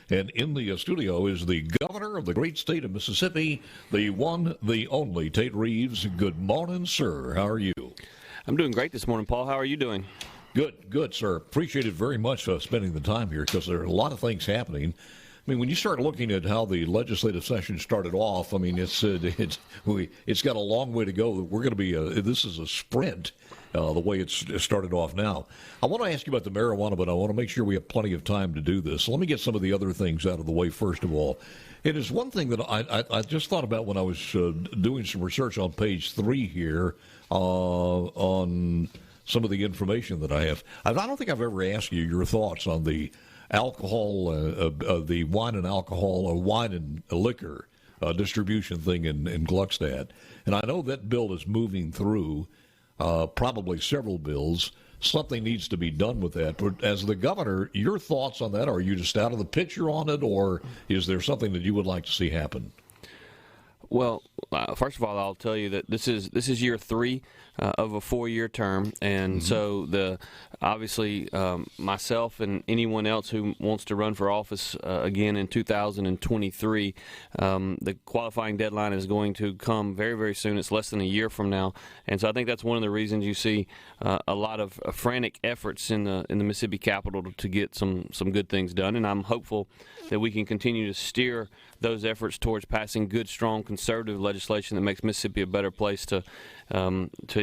And in the studio is the governor of the great state of Mississippi, the one, the only, Tate Reeves. Good morning, sir. How are you? I'm doing great this morning, Paul. How are you doing? Good, sir. Appreciate it very much spending the time here because there are a lot of things happening. I mean, when you start looking at how the legislative session started off, I mean, it's got a long way to go. We're going to be this is a sprint. The way it's started off now. I want to ask you about the marijuana, but I want to make sure we have plenty of time to do this. So let me get some of the other things out of the way first of all. It is one thing that I just thought about when I was doing some research on page 3 here on some of the information that I have. I don't think I've ever asked you your thoughts on the alcohol, the wine and alcohol, or wine and liquor distribution thing in Gluckstadt. And I know that bill is moving through. Probably several bills. Something needs to be done with that. But as the governor, your thoughts on that? Are you just out of the picture on it, or is there something that you would like to see happen? Well, first of all, I'll tell you that this is year 3 of a 4-year term, and so obviously myself and anyone else who wants to run for office again in 2023, the qualifying deadline is going to come very, very soon. It's less than a year from now, and so I think that's one of the reasons you see a lot of frantic efforts in the Mississippi Capitol to get some good things done, and I'm hopeful that we can continue to steer those efforts towards passing good, strong, conservative legislation that makes Mississippi a better place to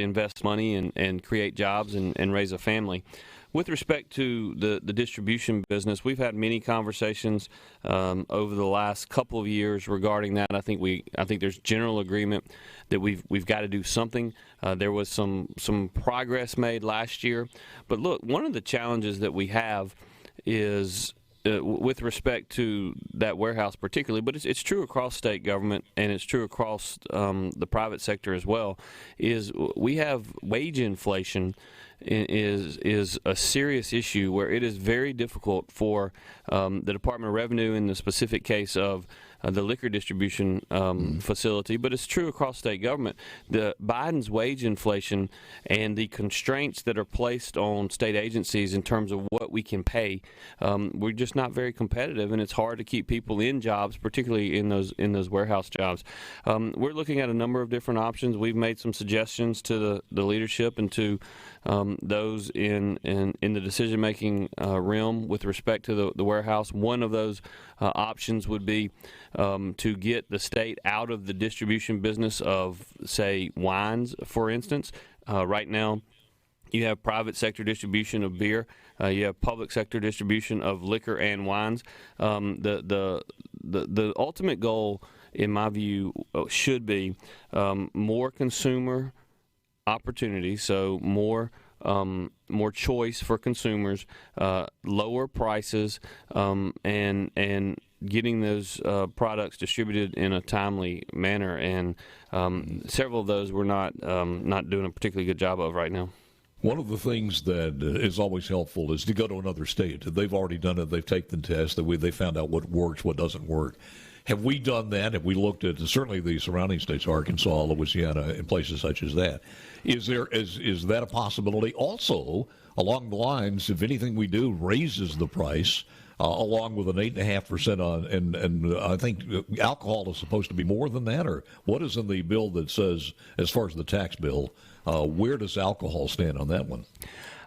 invest money and create jobs and raise a family. With respect to the distribution business, we've had many conversations over the last couple of years regarding that. I think there's general agreement that we've got to do something. There was some progress made last year, but look, one of the challenges that we have is with respect to that warehouse particularly, but it's true across state government and it's true across the private sector as well, is we have wage inflation is a serious issue where it is very difficult for the Department of Revenue in the specific case of the liquor distribution facility, but it's true across state government. Biden's wage inflation and the constraints that are placed on state agencies in terms of what we can pay, we're just not very competitive, and it's hard to keep people in jobs, particularly in those warehouse jobs. We're looking at a number of different options. We've made some suggestions to the leadership and to those in the decision-making realm with respect to the warehouse. One of those options would be to get the state out of the distribution business of, say, wines, for instance. Right now, you have private sector distribution of beer. You have public sector distribution of liquor and wines. The ultimate goal, in my view, should be more consumer opportunity, so more choice for consumers, lower prices, and getting those products distributed in a timely manner. And several of those we're not doing a particularly good job of right now. One of the things that is always helpful is to go to another state. They've already done it. They've taken the test. They found out what works, what doesn't work. Have we done that? Have we looked at certainly the surrounding states, Arkansas, Louisiana, and places such as that? Is that a possibility? Also, along the lines, if anything we do raises the price, along with an 8.5% on, and I think alcohol is supposed to be more than that, or what is in the bill that says, as far as the tax bill, where does alcohol stand on that one?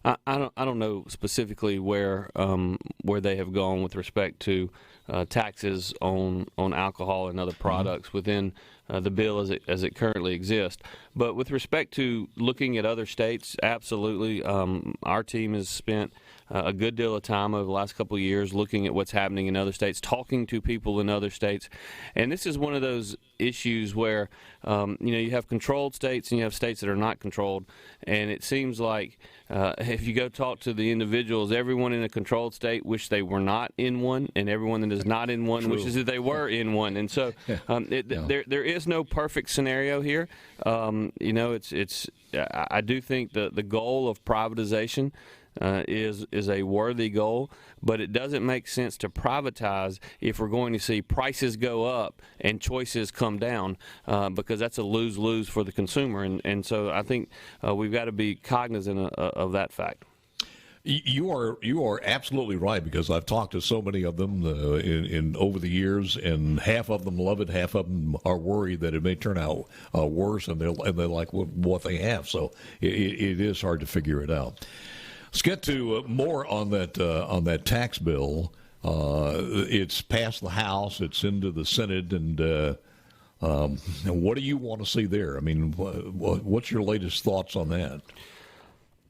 I don't know specifically where they have gone with respect to taxes on alcohol and other products within the bill as it currently exists. But with respect to looking at other states, absolutely, our team has spent a good deal of time over the last couple of years looking at what's happening in other states, talking to people in other states. And this is one of those issues where, you have controlled states and you have states that are not controlled. And it seems like if you go talk to the individuals, everyone in a controlled state wish they were not in one, and everyone that is not in one wishes that they were in one. And so there is no perfect scenario here. I do think the goal of privatization is a worthy goal, but it doesn't make sense to privatize if we're going to see prices go up and choices come down, because that's a lose-lose for the consumer. And so I think we've got to be cognizant of that fact. You are absolutely right, because I've talked to so many of them in over the years, and half of them love it, half of them are worried that it may turn out worse, and they like what they have. So it is hard to figure it out. Let's get to more on that tax bill. It's passed the House, it's into the Senate, and what do you want to see there? I mean, what's your latest thoughts on that?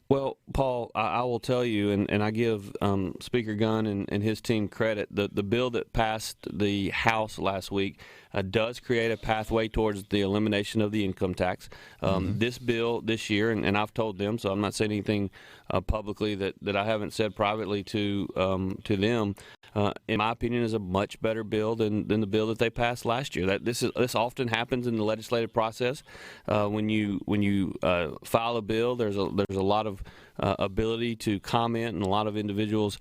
Well, Paul, I will tell you, and I give Speaker Gunn and his team credit. The bill that passed the House last week does create a pathway towards the elimination of the income tax. This bill this year, and I've told them, so I'm not saying anything publicly that I haven't said privately to them. In my opinion, is a much better bill than the bill that they passed last year. This often happens in the legislative process. When you file a bill, there's a lot of ability to comment, and a lot of individuals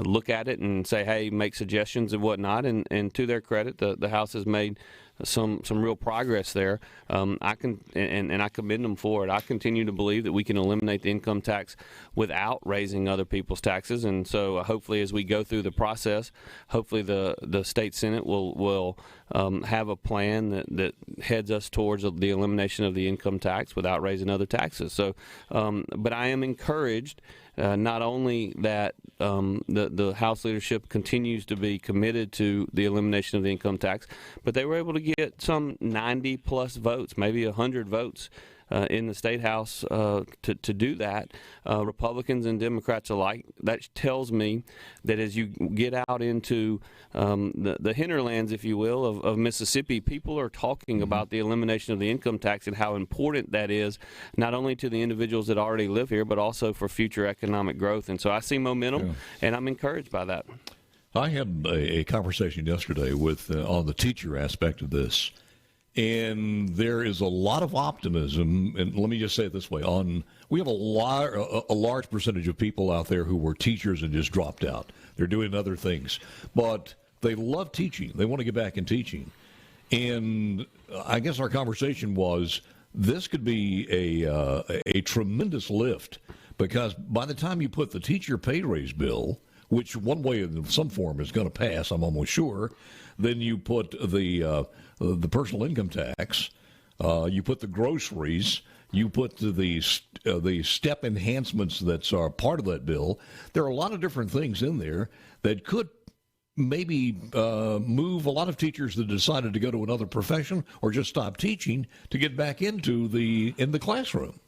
look at it and say, hey, make suggestions and whatnot. And to their credit, the House has made some real progress there. I commend them for it. I continue to believe that we can eliminate the income tax without raising other people's taxes, and so hopefully as we go through the process, hopefully the state Senate will have a plan that heads us towards the elimination of the income tax without raising other taxes. So, but I am encouraged. Not only that the House leadership continues to be committed to the elimination of the income tax, but they were able to get some 90-plus votes, maybe 100 votes in the State House to do that, Republicans and Democrats alike. That tells me that as you get out into the hinterlands, if you will, of Mississippi, people are talking about the elimination of the income tax and how important that is, not only to the individuals that already live here, but also for future economic growth. And so I see momentum, and I'm encouraged by that. I had a conversation yesterday with on the teacher aspect of this. And there is a lot of optimism, and let me just say it this way: we have a large percentage of people out there who were teachers and just dropped out. They're doing other things, but they love teaching. They want to get back in teaching. And I guess our conversation was this could be a tremendous lift, because by the time you put the teacher pay raise bill, which one way in some form is going to pass, I'm almost sure, then you put the personal income tax, you put the groceries, you put the step enhancements that are part of that bill. There are a lot of different things in there that could maybe move a lot of teachers that decided to go to another profession or just stop teaching to get back into the classroom.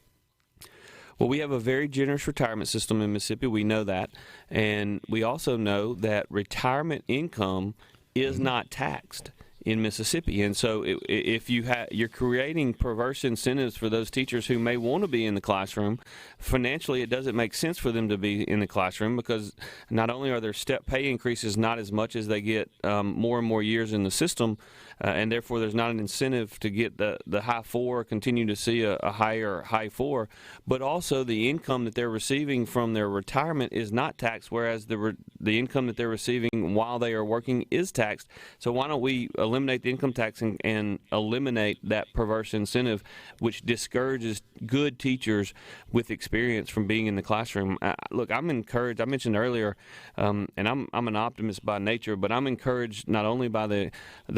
Well, we have a very generous retirement system in Mississippi. We know that. And we also know that retirement income is not taxed in Mississippi. And so if you're creating perverse incentives for those teachers who may want to be in the classroom, financially it doesn't make sense for them to be in the classroom, because not only are their step pay increases not as much as they get more and more years in the system, and therefore there's not an incentive to get the high 4, continue to see a higher high 4, but also the income that they're receiving from their retirement is not taxed, whereas the income that they're receiving while they are working is taxed. So why don't we eliminate the income tax and eliminate that perverse incentive, which discourages good teachers with experience from being in the classroom? Look, I'm encouraged. I mentioned earlier, and I'm an optimist by nature, but I'm encouraged not only by the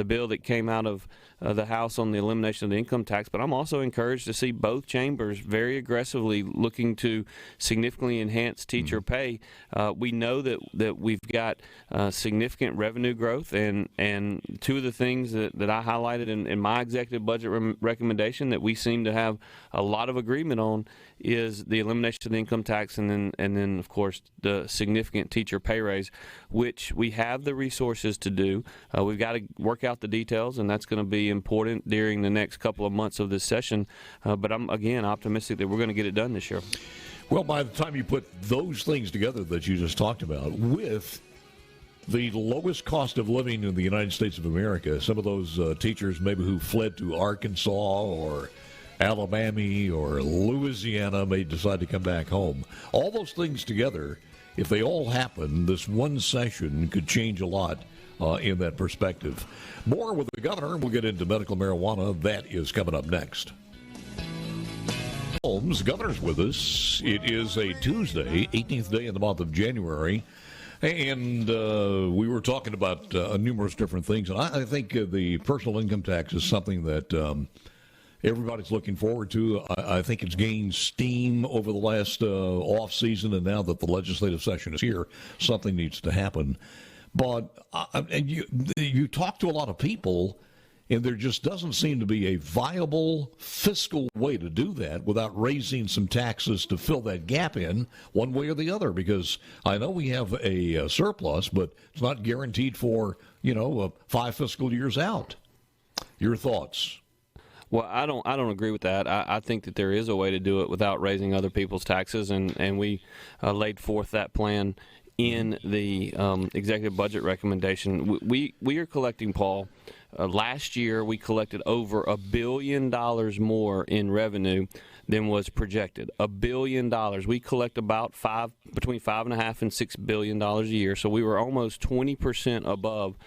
bill that came out of the House on the elimination of the income tax, but I'm also encouraged to see both chambers very aggressively looking to significantly enhance teacher pay. We know that we've got significant revenue growth, and two of the things that I highlighted in my executive budget recommendation that we seem to have a lot of agreement on is the elimination of the income tax, and then of course the significant teacher pay raise, which we have the resources to do. We've got to work out the details, and that's going to be important during the next couple of months of this session. But I'm again optimistic that we're going to get it done this year. Well, by the time you put those things together that you just talked about with the lowest cost of living in the United States of America, some of those teachers maybe who fled to Arkansas or Alabama or Louisiana may decide to come back home. All those things together, if they all happen, this one session could change a lot in that perspective. More with the governor. We'll get into medical marijuana. That is coming up next. Holmes, governor's with us. It is a Tuesday, 18th day in the month of January. And we were talking about numerous different things. And I think the personal income tax is something that everybody's looking forward to. I think it's gained steam over the last off season. And now that the legislative session is here, something needs to happen. But and you talk to a lot of people, and there just doesn't seem to be a viable fiscal way to do that without raising some taxes to fill that gap in one way or the other. Because I know we have a surplus, but it's not guaranteed for, 5 fiscal years out. Your thoughts? Well, I don't agree with that. I think that there is a way to do it without raising other people's taxes, and we laid forth that plan in the executive budget recommendation. We are collecting, Paul. Last year, we collected over $1 billion more in revenue than was projected. $1 billion. We collect about between $5.5 and $6 billion a year. So we were almost 20% above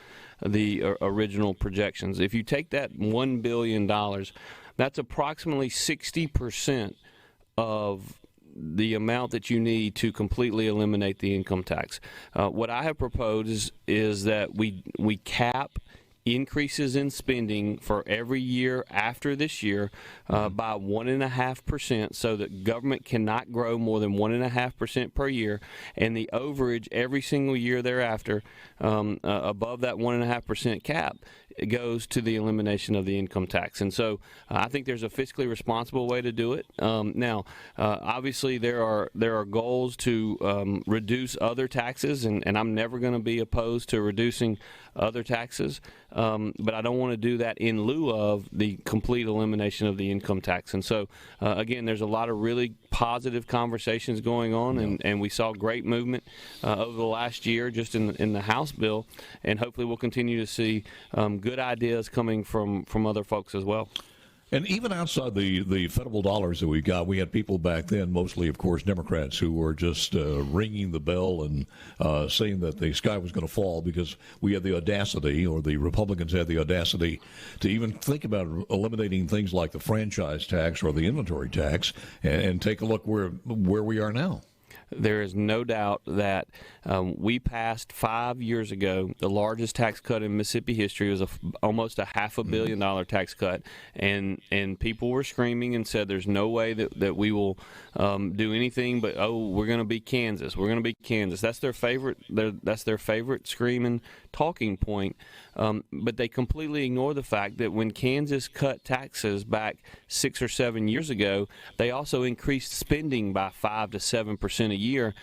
the original projections. If you take that $1 billion, that's approximately 60% of the amount that you need to completely eliminate the income tax. What I have proposed is that we cap increases in spending for every year after this year by 1.5%, so that government cannot grow more than 1.5% per year, and the overage every single year thereafter above that 1.5% cap, it goes to the elimination of the income tax. And so I think there's a fiscally responsible way to do it. Now, obviously, there are goals to reduce other taxes, and I'm never going to be opposed to reducing other taxes, but I don't want to do that in lieu of the complete elimination of the income tax. And so, again, there's a lot of really positive conversations going on, and we saw great movement over the last year just in the House bill, and hopefully we'll continue to see good ideas coming from other folks as well. And even outside the federal dollars that we got, we had people back then, mostly, of course, Democrats, who were just ringing the bell and saying that the sky was going to fall because we had the audacity, or the Republicans had the audacity, to even think about eliminating things like the franchise tax or the inventory tax, and take a look where we are now. There is no doubt that we passed 5 years ago the largest tax cut in Mississippi history. It was almost a $500 million tax cut, and people were screaming and said there's no way that we will do anything but, we're going to be Kansas. We're going to be Kansas. That's their favorite screaming talking point. But they completely ignore the fact that when Kansas cut taxes back 6 or 7 years ago, they also increased spending by 5 to 7% a year,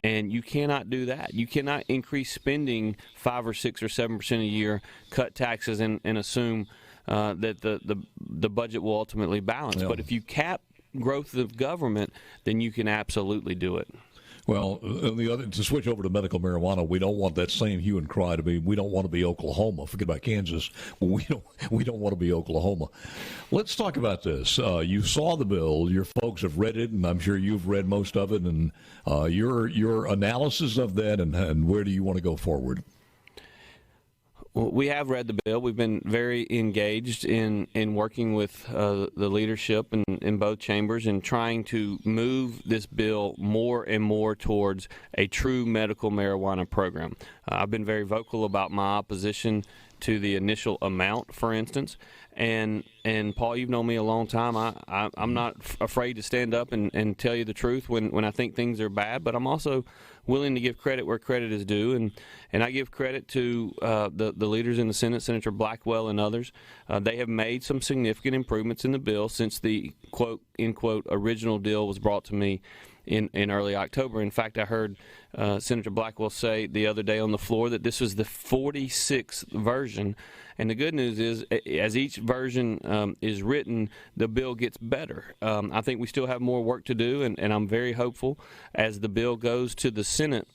and you cannot do that. You cannot increase spending 5 or 6 or 7% a year, cut taxes, and assume that the budget will ultimately balance. Yeah. But if you cap growth of government, then you can absolutely do it. Well, to switch over to medical marijuana, we don't want that same hue and cry to be. We don't want to be Oklahoma. Forget about Kansas. We don't want to be Oklahoma. Let's talk about this. You saw the bill. Your folks have read it, and I'm sure you've read most of it. And your analysis of that, and where do you want to go forward? Well, we have read the bill. We've been very engaged in working with the leadership in both chambers and trying to move this bill more and more towards a true medical marijuana program. I've been very vocal about my opposition to the initial amount, for instance. And Paul, you've known me a long time. I'm not afraid to stand up and tell you the truth when I think things are bad, but I'm also willing to give credit where credit is due, and I give credit to the leaders in the Senate, Senator Blackwell and others. They have made some significant improvements in the bill since the quote unquote original deal was brought to me in early October. In fact, I heard Senator Blackwell say the other day on the floor that this was the 46th version. And the good news is, as each version is written, the bill gets better. I think we still have more work to do, and I'm very hopeful as the bill goes to the Senate,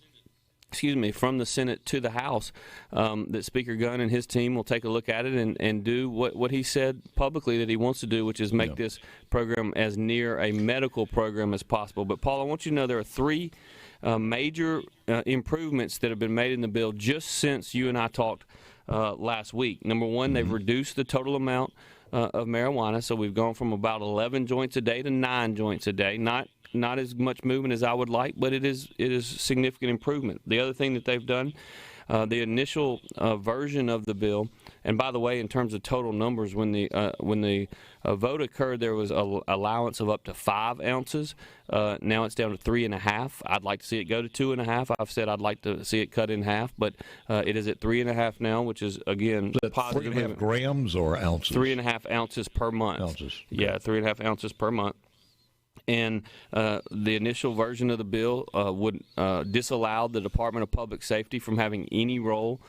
from the Senate to the House, that Speaker Gunn and his team will take a look at it and do what he said publicly that he wants to do, which is make this program as near a medical program as possible. But, Paul, I want you to know there are three major improvements that have been made in the bill just since you and I talked last week. Number one, they've reduced the total amount of marijuana. So we've gone from about 11 joints a day to 9 joints a day. Not as much movement as I would like, but it is significant improvement. The other thing that they've done, the initial version of the bill, and by the way, in terms of total numbers, when the vote occurred, there was an allowance of up to 5 ounces. Now it's down to 3.5. I'd like to see it go to 2.5. I've said I'd like to see it cut in half, but it is at 3.5 now, which is again positive. 3.5 grams or ounces? 3.5 ounces per month. Ounces. Okay. Yeah, 3.5 ounces per month. And the initial version of the bill would disallow the Department of Public Safety from having any role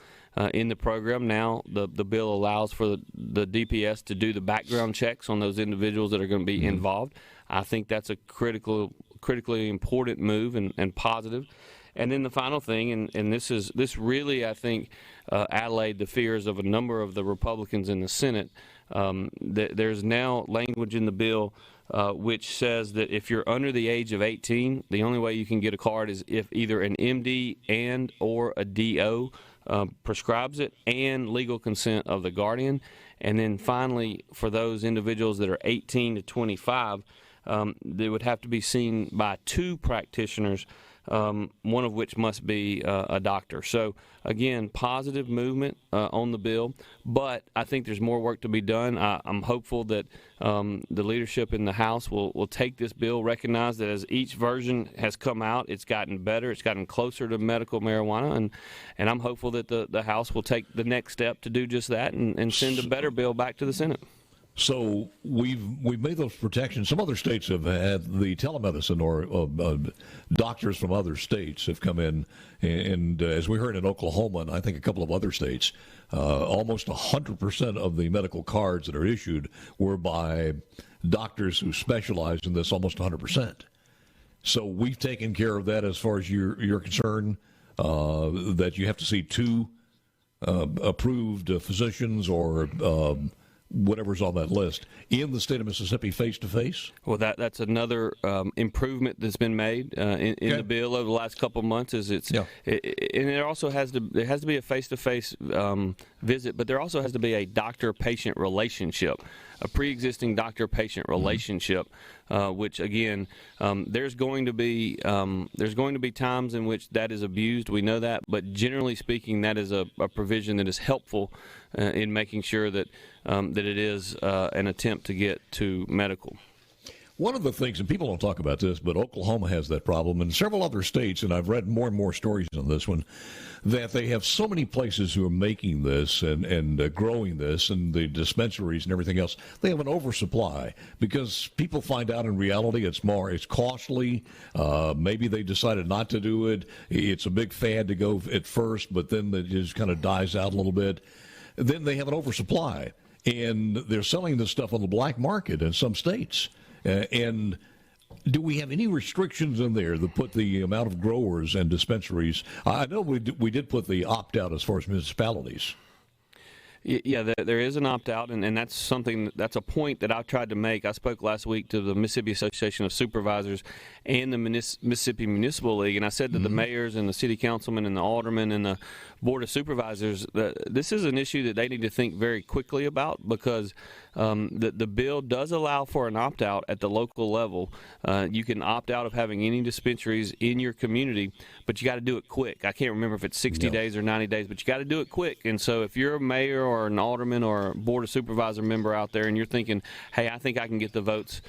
in the program. Now the bill allows for the DPS to do the background checks on those individuals that are going to be involved. I think that's a critically important move and positive. And then the final thing, and this really, I think, allayed the fears of a number of the Republicans in the Senate. There's now language in the bill which says that if you're under the age of 18, the only way you can get a card is if either an MD and or a DO prescribes it, and legal consent of the guardian. And then finally, for those individuals that are 18 to 25, they would have to be seen by 2 practitioners, one of which must be a doctor. So, again, positive movement on the bill, but I think there's more work to be done. I'm hopeful that the leadership in the House will take this bill, recognize that as each version has come out, it's gotten better, it's gotten closer to medical marijuana, and I'm hopeful that the House will take the next step to do just that and send a better bill back to the Senate. So we've made those protections. Some other states have had the telemedicine, or doctors from other states have come in, and as we heard in Oklahoma, and I think a couple of other states, almost 100% of the medical cards that are issued were by doctors who specialize in this, almost 100%. So we've taken care of that as far as you're concerned, that you have to see 2 approved physicians or whatever's on that list in the state of Mississippi face-to-face? Well, that's another improvement that's been made in the bill over the last couple of months. And there also has to be a face-to-face visit, but there also has to be a doctor-patient relationship, a pre-existing doctor-patient relationship, which again, there's going to be times in which that is abused. We know that, but generally speaking, that is a provision that is helpful in making sure that it is an attempt to get to medical. One of the things, and people don't talk about this, but Oklahoma has that problem, and several other states, and I've read more and more stories on this one, that they have so many places who are making this and growing this, and the dispensaries and everything else, they have an oversupply because people find out in reality it's costly. Maybe they decided not to do it. It's a big fad to go at first, but then it just kind of dies out a little bit. Then they have an oversupply, and they're selling this stuff on the black market in some states. And do we have any restrictions in there that put the amount of growers and dispensaries? I know we did put the opt-out as far as municipalities. Yeah, there is an opt-out, and that's a point that I've tried to make. I spoke last week to the Mississippi Association of Supervisors and the Mississippi Municipal League, and I said to the mayors and the city councilmen and the aldermen and the Board of Supervisors that this is an issue that they need to think very quickly about, because the bill does allow for an opt-out at the local level. You can opt out of having any dispensaries in your community, but you got to do it quick. I can't remember if it's 60 days or 90 days, but you got to do it quick. And so if you're a mayor or an alderman or a Board of Supervisor member out there and you're thinking, hey, I think I can get the votes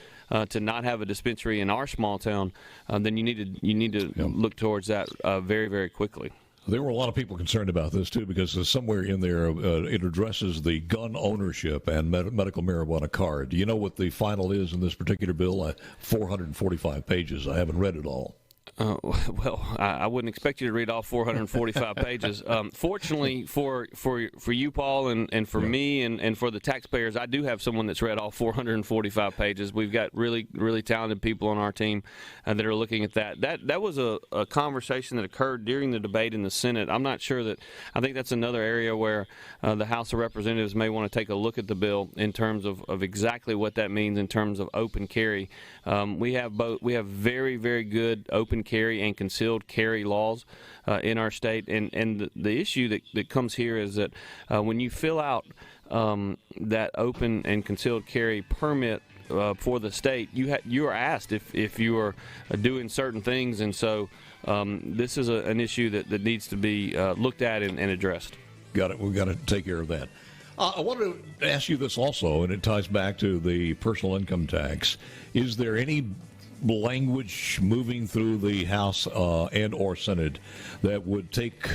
to not have a dispensary in our small town, then you need to look towards that very, very quickly. There were a lot of people concerned about this, too, because somewhere in there it addresses the gun ownership and medical marijuana card. Do you know what the final is in this particular bill? 445 pages. I haven't read it all. Well, I wouldn't expect you to read all 445 pages. Fortunately for you, Paul, and for me and for the taxpayers, I do have someone that's read all 445 pages. We've got really, really talented people on our team that are looking at that. That was a conversation that occurred during the debate in the Senate. I'm not sure that – I think that's another area where the House of Representatives may want to take a look at the bill in terms of exactly what that means in terms of open carry. We have very, very good open carry and concealed carry laws in our state, and the issue that comes here is that when you fill out that open and concealed carry permit for the state, you are asked if you are doing certain things, and so this is an issue that needs to be looked at and addressed. Got it. We've got to take care of that. I wanted to ask you this also, and it ties back to the personal income tax. Is there any language moving through the House and or Senate that would take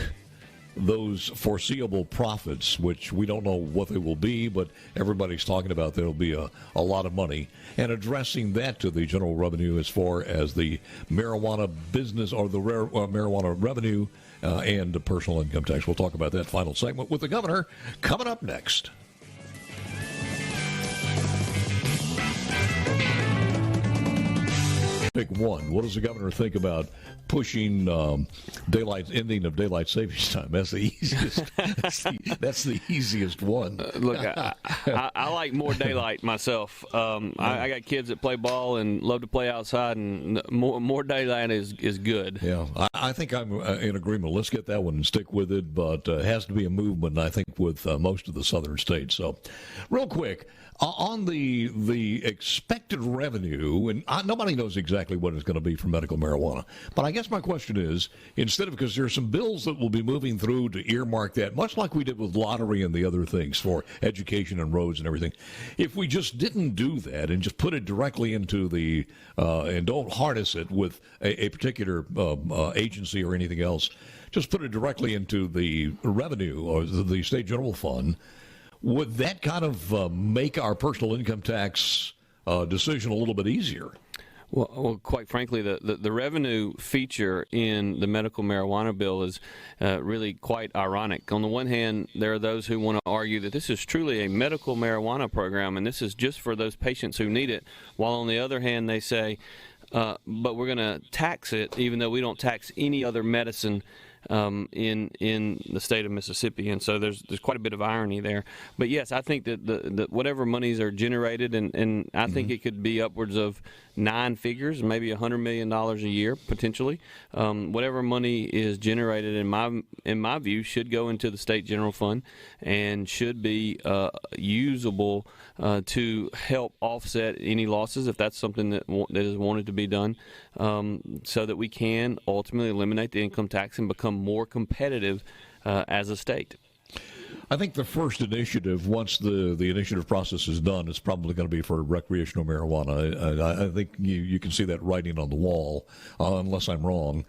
those foreseeable profits, which we don't know what they will be, but everybody's talking about there'll be a lot of money, and addressing that to the general revenue as far as the marijuana business or the marijuana revenue and the personal income tax? We'll talk about that final segment with the governor coming up next. Pick one. What does the governor think about pushing ending of daylight savings time? That's the easiest. That's the easiest one. Look, I like more daylight myself. I got kids that play ball and love to play outside, and more daylight is good. Yeah, I think I'm in agreement. Let's get that one and stick with it, but it has to be a movement, I think, with most of the southern states. So, real quick, on the expected revenue, and nobody knows exactly what it's going to be for medical marijuana, but I guess my question is, because there are some bills that will be moving through to earmark that, much like we did with lottery and the other things for education and roads and everything, if we just didn't do that and just put it directly into the, and don't harness it with a particular agency or anything else, just put it directly into the revenue or the state general fund, would that kind of make our personal income tax decision a little bit easier? Well, quite frankly, the revenue feature in the medical marijuana bill is really quite ironic. On the one hand, there are those who want to argue that this is truly a medical marijuana program and this is just for those patients who need it, while on the other hand, they say, but we're going to tax it even though we don't tax any other medicine in the state of Mississippi, and so there's quite a bit of irony there. But yes, I think that the whatever monies are generated, and I think it could be upwards of 9 figures, maybe $100 million a year potentially. Whatever money is generated, in my view, should go into the state general fund and should be usable to help offset any losses if that's something that is wanted to be done, so that we can ultimately eliminate the income tax and become more competitive as a state. I think the first initiative, once the initiative process is done, is probably going to be for recreational marijuana. I think you can see that writing on the wall, unless I'm wrong.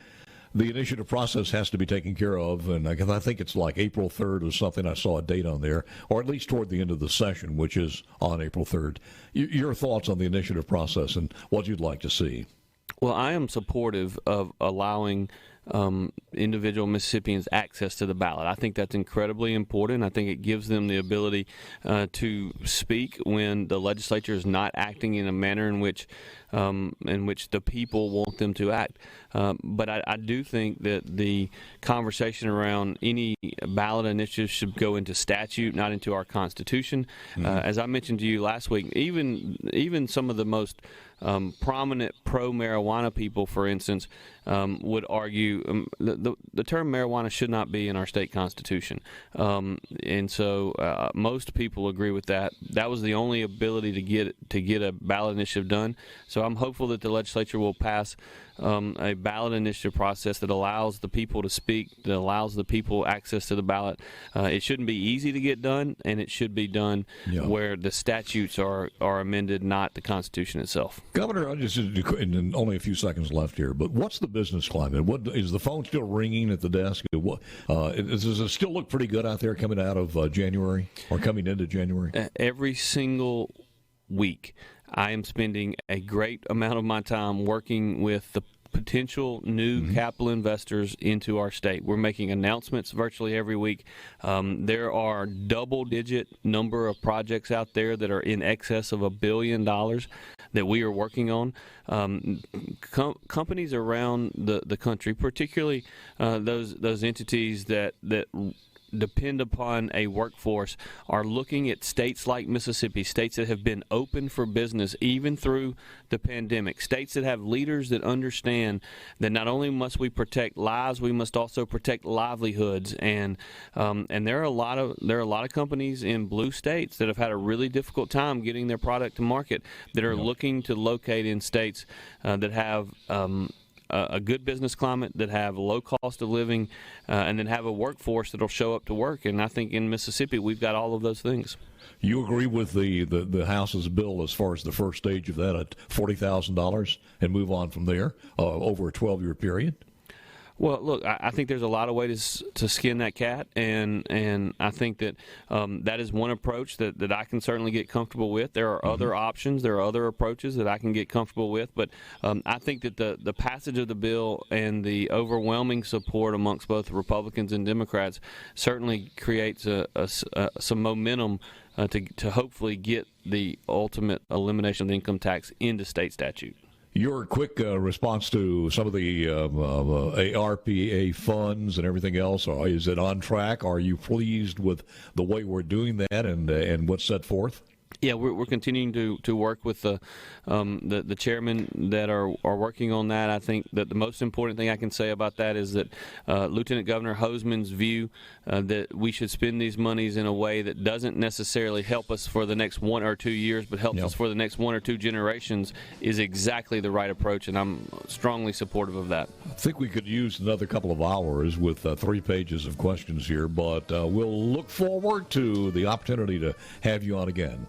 The initiative process has to be taken care of, and I think it's like April 3rd or something. I saw a date on there, or at least toward the end of the session, which is on April 3rd. Your thoughts on the initiative process and what you'd like to see? Well, I am supportive of allowing individual Mississippians access to the ballot. I think that's incredibly important. I think it gives them the ability to speak when the legislature is not acting in a manner in which the people want them to act. But I do think that the conversation around any ballot initiative should go into statute, not into our Constitution. As I mentioned to you last week, even some of the most prominent pro-marijuana people, for instance, would argue the term marijuana should not be in our state constitution. And so most people agree with that. That was the only ability to get a ballot initiative done. So I'm hopeful that the legislature will pass a ballot initiative process that allows the people to speak, that allows the people access to the ballot. It shouldn't be easy to get done, and it should be done where the statutes are amended, not the Constitution itself. Governor, I just in only a few seconds left here, but what's the business climate? What is the phone still ringing at the desk? Does it still look pretty good out there coming out of January or coming into January? Every single week, I am spending a great amount of my time working with the potential new capital investors into our state. We're making announcements virtually every week. There are double-digit number of projects out there that are in excess of $1 billion that we are working on. Companies around the country, particularly those entities that depend upon a workforce are looking at states like Mississippi, states that have been open for business even through the pandemic, states that have leaders that understand that not only must we protect lives, we must also protect livelihoods. And there are a lot of companies in blue states that have had a really difficult time getting their product to market that are looking to locate in states that have a good business climate, that have low cost of living, and then have a workforce that'll show up to work. And I think in Mississippi we've got all of those things. You agree with the House's bill as far as the first stage of that at $40,000 and move on from there over a 12-year period? Well, look, I think there's a lot of ways to skin that cat, and I think that that is one approach that I can certainly get comfortable with. There are other options. There are other approaches that I can get comfortable with, but I think that the passage of the bill and the overwhelming support amongst both Republicans and Democrats certainly creates some momentum to hopefully get the ultimate elimination of the income tax into state statute. Your quick response to some of the ARPA funds and everything else, is it on track? Are you pleased with the way we're doing that and what's set forth? Yeah, we're continuing to work with the chairmen that are working on that. I think that the most important thing I can say about that is that Lieutenant Governor Hoseman's view that we should spend these monies in a way that doesn't necessarily help us for the next 1 or 2 years, but helps us for the next 1 or 2 generations is exactly the right approach, and I'm strongly supportive of that. I think we could use another couple of hours with 3 pages of questions here, but we'll look forward to the opportunity to have you on again.